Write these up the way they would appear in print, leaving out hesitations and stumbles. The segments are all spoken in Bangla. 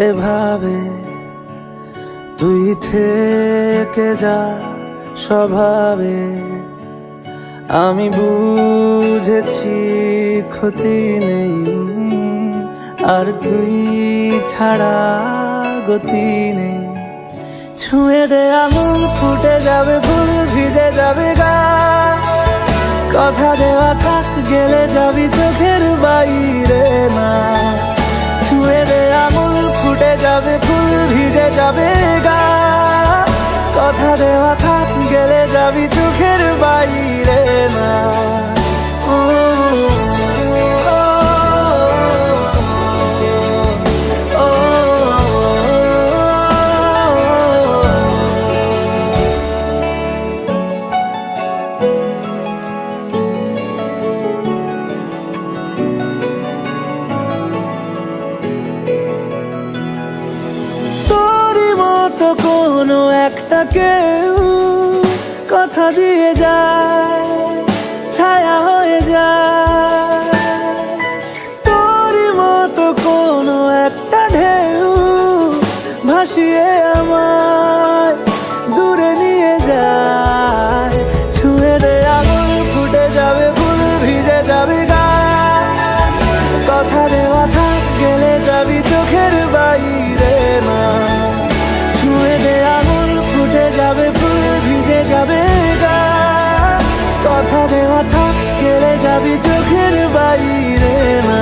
এভাবে তুই থেকে যা স্বভাবে। আমি বুঝেছি ক্ষতি নেই, আর তুই ছাড়া গতি নেই। ছুঁয়ে দে আঙুল, ফুটে যাবে ফুল, ভিজে যাবে গা। কথা দেওয়া থাক, গেলে যাবি চোখের বাইরে না। ছুঁয়ে দে আঙুল, ফুটে যাবে ফুল, ভিজে যাবে গা। কথা দেওয়া থাক, গেলে যাবি চোখের বাইরে না। তো কোনো একটা কেউ কথা দিয়ে যায়, ছায়া হয়ে যায়। তোরই মতো কোনো একটা ঢেউ ভাসিয়ে আমায় দূরে নিয়ে যায়। ছুঁয়ে দে আঙুল, ফুটে যাবে ফুল, ভিজে যাবে গা। কথা দেওয়া থাক, গেলে যাবি চোখের বাইরে না। ছুঁয়ে দে আঙুল, ফুটে যাবে ফুল, ভিজে যাবে গা। কথা দেওয়া থাক, গেলে যাবি চোখের বাইরে না।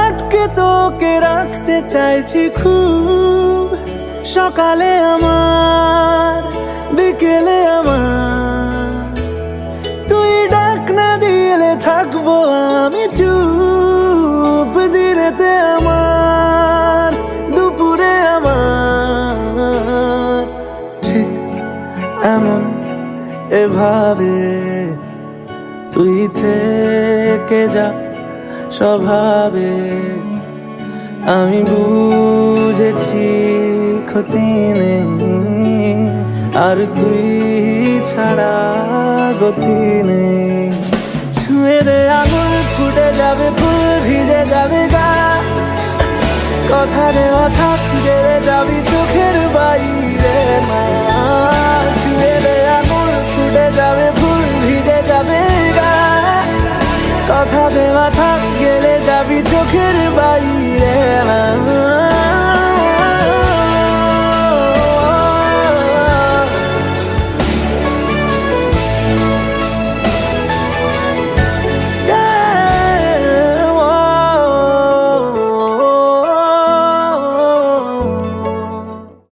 আটকে তোকে রাখতে চাইছি খুব, সকালে আমার, বিকেলে আমার। তুই ডাক না দিলে থাকবো আমি চুপ, দিনেতে আমার, দুপুরে আমার। ঠিক এমন এভাবে তুই থেকে যা স্বভাবে। আমি বুঝেছি ক্ষতি নেই, আর তুই ছাড়া গতি নেই। ছুঁয়ে দে আঙুল, ফুটে যাবে ফুল, ভিজে যাবে গা। কথা দেওয়া থাক, গেলে যাবি চোখের বাইরে না। ছুঁয়ে দে আঙুল, ফুটে যাবে ফুল, ভিজে যাবে গা। কথা দেওয়া থাক, গেলে যাবি চোখের বাইরে না।